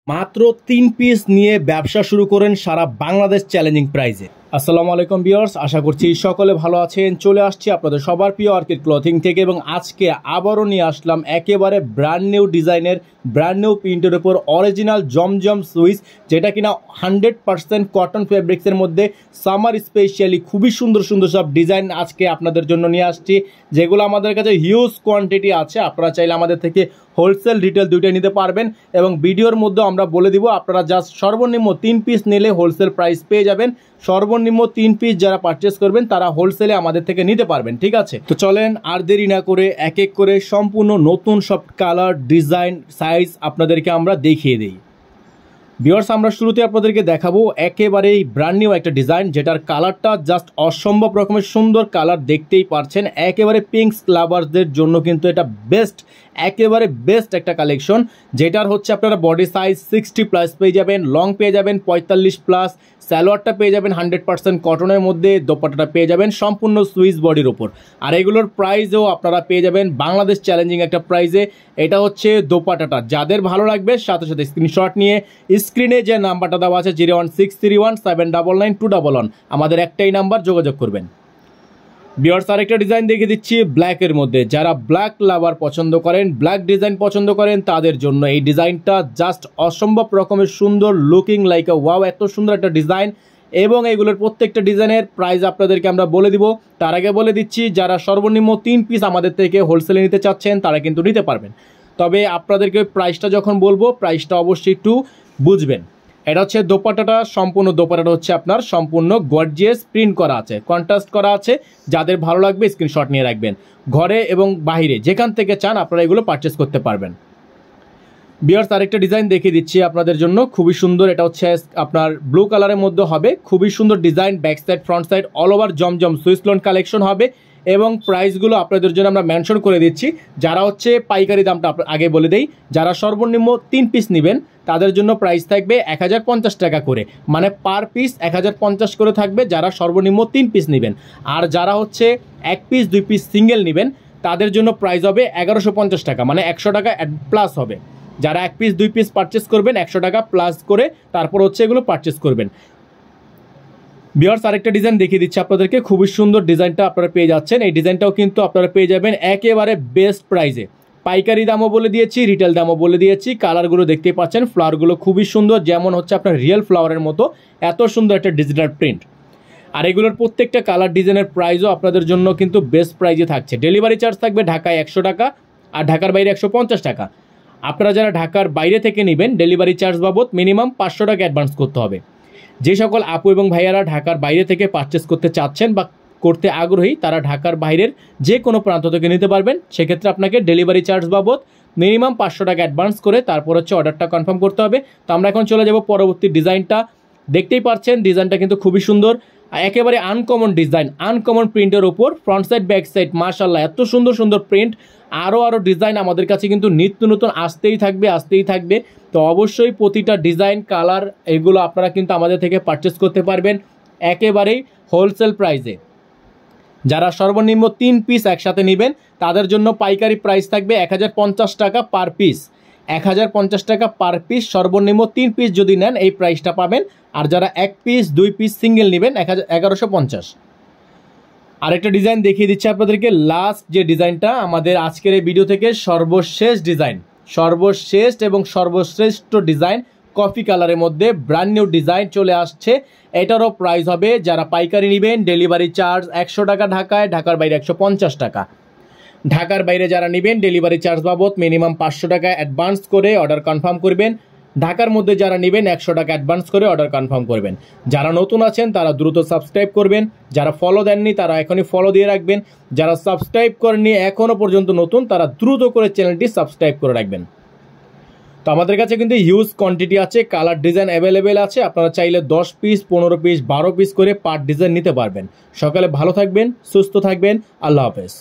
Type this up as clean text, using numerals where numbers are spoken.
মাত্র ৩ পিস নিয়ে ব্যবসা শুরু করেন সারা বাংলাদেশ চ্যালেঞ্জিং প্রাইজে। আসসালামু আলাইকুম ভিউয়ার্স, আশা করছি সকলে ভালো আছেন। চলে আসছি আপনাদের সবার প্রিয় অর্কিড ক্লথিং থেকে এবং আজকে আবারও নিয়ে আসলাম একেবারে ব্র্যান্ড নিউ ডিজাইনের ব্র্যান্ড নিউ প্রিন্টের উপর অরিজিনাল জমজম সুইচ, যেটা কিনা 100% কটন ফেব্রিক্সের মধ্যে সামার স্পেশালি খুবই সুন্দর সুন্দর সব ডিজাইন আজকে আপনাদের জন্য নিয়ে আসছি, যেগুলো আমাদের কাছে হিউজ কোয়ান্টিটি আছে। আপনারা চাইলে আমাদের থেকে হোলসেল রিটেল দুইটাই নিতে পারবেন এবং ভিডিওর মধ্যে আমরা বলে দিব আপনারা জাস্ট সর্বনিম্ন 3 পিস নিলে হোলসেল প্রাইস পেয়ে যাবেন। সর্বনিম্ন 3 পিস যারা পারচেস করবেন তারা হোলসেলে আমাদের থেকে নিতে পারবেন, ঠিক আছে? তো চলেন আর দেরি না করে এক এক করে সম্পূর্ণ নতুন সব কালার, ডিজাইন, সাইজ আপনাদেরকে আমরা দেখিয়ে দিই। ভিউয়ার্স, আমরা শুরুতে আপনাদেরকে দেখাবো একেবারেই ব্র্যান্ড নিউ একটা ডিজাইন, যেটার কালারটা জাস্ট অসম্ভব রকমের সুন্দর কালার, দেখতেই পারছেন। একেবারে পিঙ্কস লাভারদের জন্য কিন্তু এটা বেস্ট, একেবারে বেস্ট একটা কালেকশন, যেটার হচ্ছে আপনারা বডি সাইজ 60+ পেয়ে যাবেন, লং পেয়ে যাবেন 45+, সালোয়ারটা পেয়ে যাবেন 100% কটনের মধ্যে, দোপাট্টাটা পেয়ে যাবেন সম্পূর্ণ সুইস বডির ওপর। আর এগুলোর প্রাইসও আপনারা পেয়ে যাবেন বাংলাদেশ চ্যালেঞ্জিং একটা প্রাইসে। এটা হচ্ছে দোপাট্টাটা, যাদের ভালো লাগবে সাথে সাথে স্ক্রিনশট নিয়ে স্ক্রিনে যে নাম্বারটা দেওয়া আছে 01631799211, আমাদের একটাই নাম্বার, যোগাযোগ করবেন। ভিউয়ার্স, আরেকটা ডিজাইন দেখে দিচ্ছি ব্ল্যাকের মধ্যে। যারা ব্ল্যাক লাভার পছন্দ করেন, ব্ল্যাক ডিজাইন পছন্দ করেন, তাদের জন্য এই ডিজাইনটা জাস্ট অসম্ভব রকমের সুন্দর, লুকিং লাইক আ ওয়াও, এত সুন্দর একটা ডিজাইন। এবং এগুলোর প্রত্যেকটা ডিজাইনের প্রাইস আপনাদেরকে আমরা বলে দিব। তার আগে বলে দিচ্ছি, যারা সর্বনিম্ন 3 পিস আমাদের থেকে হোলসেলে নিতে চাচ্ছেন তারা কিন্তু নিতে পারবেন। তবে আপনাদেরকে প্রাইসটা যখন বলবো, প্রাইসটা অবশ্যই একটু বুঝবেন। এটা হচ্ছে দোপাট্টাটা, সম্পূর্ণ দোপাট্টাটা হচ্ছে আপনার সম্পূর্ণ গর্জিয়াস প্রিন্ট করা আছে, কন্ট্রাস্ট করা আছে। যাদের ভালো লাগবে স্ক্রিনশট নিয়ে রাখবেন। ঘরে এবং বাইরে যেখান থেকে চান আপনারা এগুলো পারচেস করতে পারবেন। ভিউয়ার্স, আরেকটা ডিজাইন দেখিয়ে দিচ্ছি আপনাদের জন্য, খুবই সুন্দর। এটা হচ্ছে আপনার ব্লু কালারের মধ্যে হবে, খুবই সুন্দর design. Back side, front side all over Zamzam Swiss lawn collection হবে এবং প্রাইসগুলো আপনাদের জন্য আমরা মেনশন করে দিচ্ছি। যারা হচ্ছে পাইকারি দামটা আগে বলে দেই, যারা সর্বনিম্ন 3 পিস নেবেন তাদের জন্য প্রাইস থাকবে 1050 টাকা করে, মানে পার পিস 1050 করে থাকবে যারা সর্বনিম্ন 3 পিস নেবেন। আর যারা হচ্ছে 1 পিস 2 পিস সিঙ্গেল নেবেন তাদের জন্য প্রাইস হবে 1150 টাকা, মানে 100 টাকা প্লাস হবে। যারা 1 পিস 2 পিস পারচেস করবেন 100 টাকা প্লাস করে তারপর হচ্ছে এগুলো পারচেস করবেন। ভিউয়ার্স, আরেকটা ডিজাইন দেখিয়ে দিচ্ছি আপনাদেরকে, খুবই সুন্দর ডিজাইনটা আপনারা পেয়ে যাচ্ছেন। এই ডিজাইনটাও কিন্তু আপনারা পেয়ে যাবেন একেবারে বেস্ট প্রাইসে। পাইকারি দামও বলে দিয়েছি, রিটেল দামও বলে দিয়েছি। কালারগুলো দেখতেই পাচ্ছেন, ফ্লাওয়ারগুলো খুবই সুন্দর, যেমন হচ্ছে আপনার রিয়েল ফ্লাওয়ারের মতো, এত সুন্দর একটা ডিজিটাল প্রিন্ট। আর এগুলোর প্রত্যেকটা কালার ডিজাইনের প্রাইসও আপনাদের জন্য কিন্তু বেস্ট প্রাইসে থাকছে। ডেলিভারি চার্জ থাকবে ঢাকায় 100 টাকা আর ঢাকার বাইরে 150 টাকা। আপনারা যারা ঢাকার বাইরে থেকে নেবেন ডেলিভারি চার্জ বাবদ মিনিমাম 500 টাকা অ্যাডভান্স করতে হবে। যে সকল আপু এবং ভাইয়ারা ঢাকার বাইরে থেকে পারচেস করতে চাচ্ছেন বা করতে আগ্রহী, তারা ঢাকার বাইরের যে কোনো প্রান্ত থেকে নিতে পারবেন। সেক্ষেত্রে আপনাকে ডেলিভারি চার্জ বাবদ মিনিমাম 500 টাকা অ্যাডভান্স করে তারপর হচ্ছে অর্ডারটা কনফার্ম করতে হবে। তো আমরা এখন চলে যাব পরবর্তী ডিজাইনটা। দেখতেই পাচ্ছেন ডিজাইনটা কিন্তু খুবই সুন্দর, একেবারে আনকমন ডিজাইন, আনকমন প্রিন্টের ওপর ফ্রন্ট সাইড ব্যাক সাইড, মাশাআল্লাহ এত সুন্দর সুন্দর প্রিন্ট। আরও ডিজাইন আমাদের কাছে কিন্তু নিত্য নতুন আসতেই থাকবে। তো অবশ্যই প্রতিটা ডিজাইন, কালার এগুলো আপনারা কিন্তু আমাদের থেকে পারচেস করতে পারবেন একেবারেই হোলসেল প্রাইসে। যারা সর্বনিম্ন 3 পিস একসাথে নেবেন তাদের জন্য পাইকারি প্রাইস থাকবে 1050 টাকা পার পিস, 1050 টাকা পার পিস। সর্বনিম্ন 3 পিস যদি নেন এই প্রাইসটা পাবেন। আর যারা 1 পিস 2 পিস সিঙ্গেল নেবেন 1150। আরেকটা ডিজাইন দেখিয়ে দিচ্ছি আপনাদেরকে, লাস্ট যে ডিজাইনটা আমাদের আজকের এই ভিডিও থেকে সর্বশেষ ডিজাইন, সর্বশেষ এবং সর্বশ্রেষ্ঠ ডিজাইন, কফি কালারের মধ্যে ব্র্যান্ড নিউ ডিজাইন চলে আসছে। এটারও প্রাইস হবে, যারা পাইকারি নেবেন ডেলিভারি চার্জ 100 টাকা ঢাকায়, ঢাকার বাইরে 150 টাকা। ঢাকার বাইরে যারা নেবেন ডেলিভারি চার্জ বাবদ মিনিমাম 500 টাকা অ্যাডভান্স করে অর্ডার কনফার্ম করবেন। ঢাকার মধ্যে যারা নেবেন 100 টাকা অ্যাডভান্স করে অর্ডার কনফার্ম করবেন। যারা নতুন আছেন তারা দ্রুত সাবস্ক্রাইব করবেন, যারা ফলো দেননি তারা এখনই ফলো দিয়ে রাখবেন, যারা সাবস্ক্রাইব করেননি এখনও পর্যন্ত নতুন তারা দ্রুত করে চ্যানেলটি সাবস্ক্রাইব করে রাখবেন। তো আমাদের কাছে কিন্তু হিউজ কোয়ান্টিটি আছে, কালার ডিজাইন অ্যাভেলেবেল আছে। আপনারা চাইলে 10 পিস 15 পিস 12 পিস করে পার ডিজাইন নিতে পারবেন। সকালে ভালো থাকবেন, সুস্থ থাকবেন, আল্লাহ হাফেজ।